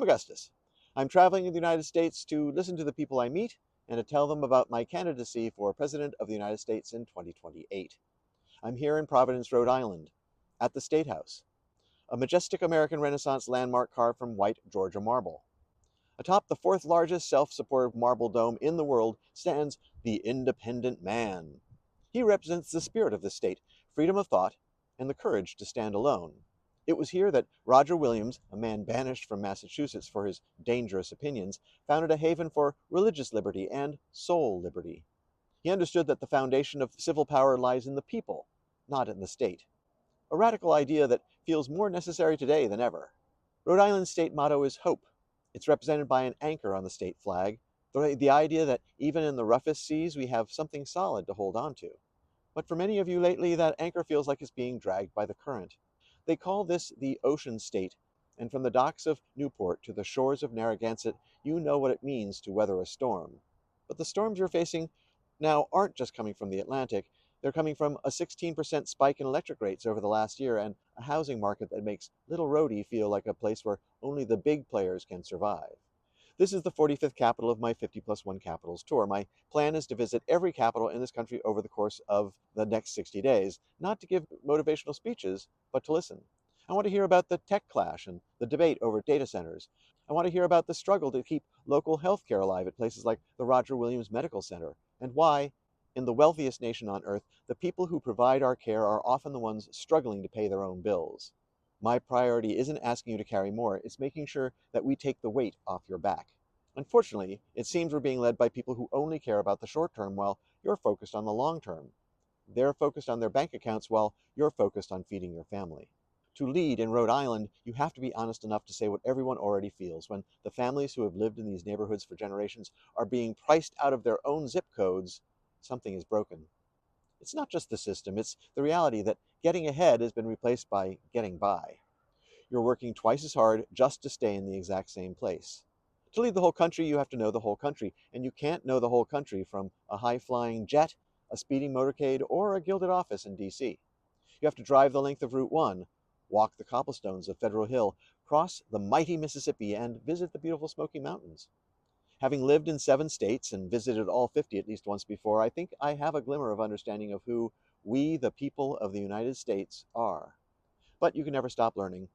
I'm Augustus. I'm traveling in the United States to listen to the people I meet and to tell them about my candidacy for President of the United States in 2028. I'm here in Providence, Rhode Island, at the State House, a majestic American Renaissance landmark carved from white Georgia marble. Atop the fourth largest self-supportive marble dome in the world stands the Independent Man. He represents the spirit of the state, freedom of thought, and the courage to stand alone. It was here that Roger Williams, a man banished from Massachusetts for his dangerous opinions, founded a haven for religious liberty and soul liberty. He understood that the foundation of civil power lies in the people, not in the state. A radical idea that feels more necessary today than ever. Rhode Island's state motto is hope. It's represented by an anchor on the state flag, the idea that even in the roughest seas we have something solid to hold on to. But for many of you lately, that anchor feels like it's being dragged by the current. They call this the ocean state, and from the docks of Newport to the shores of Narragansett, you know what it means to weather a storm. But the storms you're facing now aren't just coming from the Atlantic, they're coming from a 16% spike in electric rates over the last year and a housing market that makes Little Rhodey feel like a place where only the big players can survive. This is the 45th capital of my 50 plus 1 capitals tour. My plan is to visit every capital in this country over the course of the next 60 days, not to give motivational speeches, but to listen. I want to hear about the tech clash and the debate over data centers. I want to hear about the struggle to keep local healthcare alive at places like the Roger Williams Medical Center, and why, in the wealthiest nation on earth, the people who provide our care are often the ones struggling to pay their own bills. My priority isn't asking you to carry more, it's making sure that we take the weight off your back. Unfortunately, it seems we're being led by people who only care about the short term while you're focused on the long term. They're focused on their bank accounts while you're focused on feeding your family. To lead in Rhode Island, you have to be honest enough to say what everyone already feels when the families who have lived in these neighborhoods for generations are being priced out of their own zip codes. Something is broken. It's not just the system, it's the reality that getting ahead has been replaced by getting by. You're working twice as hard just to stay in the exact same place. To lead the whole country, you have to know the whole country, and you can't know the whole country from a high-flying jet, a speeding motorcade, or a gilded office in D.C. You have to drive the length of Route 1, walk the cobblestones of Federal Hill, cross the mighty Mississippi, and visit the beautiful Smoky Mountains. Having lived in 7 states and visited all 50 at least once before, I think I have a glimmer of understanding of who we, the people of the United States, are. But you can never stop learning.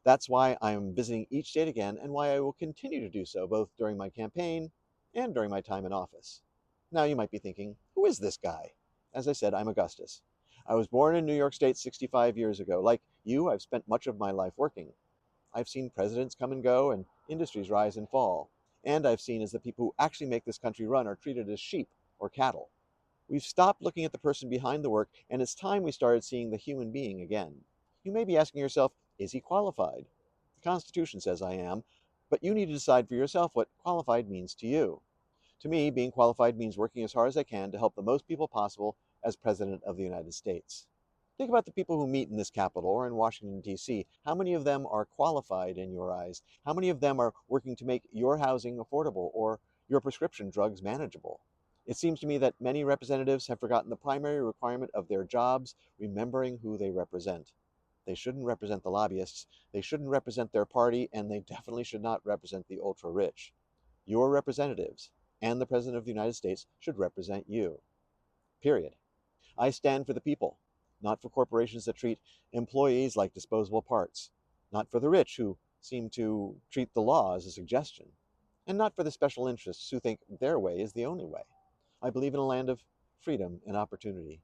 That's why I am visiting each state again and why I will continue to do so both during my campaign and during my time in office. Now you might be thinking, who is this guy? As I said, I'm Augustus. I was born in New York State 65 years ago. Like you, I've spent much of my life working. I've seen presidents come and go and industries rise and fall. And I've seen as the people who actually make this country run are treated as sheep or cattle. We've stopped looking at the person behind the work, and it's time we started seeing the human being again. You may be asking yourself, is he qualified? The Constitution says I am, but you need to decide for yourself what qualified means to you. To me, being qualified means working as hard as I can to help the most people possible as President of the United States. Think about the people who meet in this capital or in Washington, D.C. How many of them are qualified in your eyes? How many of them are working to make your housing affordable or your prescription drugs manageable? It seems to me that many representatives have forgotten the primary requirement of their jobs, remembering who they represent. They shouldn't represent the lobbyists, they shouldn't represent their party, and they definitely should not represent the ultra-rich. Your representatives and the President of the United States should represent you. Period. I stand for the people, not for corporations that treat employees like disposable parts, not for the rich who seem to treat the law as a suggestion, and not for the special interests who think their way is the only way. I believe in a land of freedom and opportunity.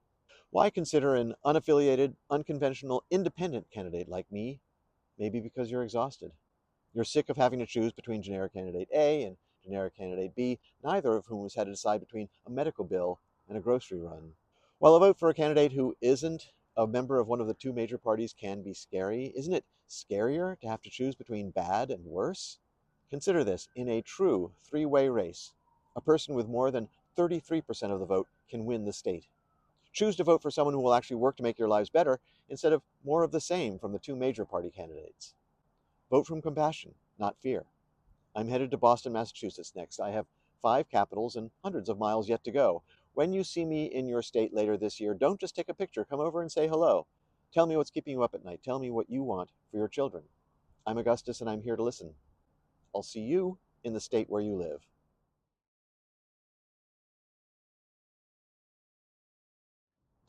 Why consider an unaffiliated, unconventional, independent candidate like me? Maybe because you're exhausted. You're sick of having to choose between generic candidate A and generic candidate B, neither of whom has had to decide between a medical bill and a grocery run. While a vote for a candidate who isn't a member of one of the 2 major parties can be scary, isn't it scarier to have to choose between bad and worse? Consider this, in a true 3-way race, a person with more than 33% of the vote can win the state. Choose to vote for someone who will actually work to make your lives better instead of more of the same from the 2 major party candidates. Vote from compassion, not fear. I'm headed to Boston, Massachusetts next. I have 5 capitals and hundreds of miles yet to go. When you see me in your state later this year, don't just take a picture. Come over and say hello. Tell me what's keeping you up at night. Tell me what you want for your children. I'm Augustus, and I'm here to listen. I'll see you in the state where you live.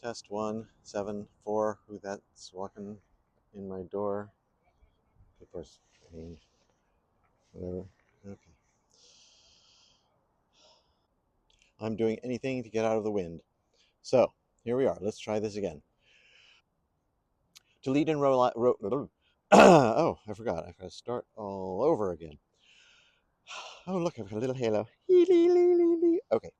Test 174. Who that's walking in my door? Papers. Whatever. Okay. I'm doing anything to get out of the wind. So here we are. Let's try this again. To lead in oh, I forgot. I've got to start all over again. Oh, look, I've got a little halo. Okay.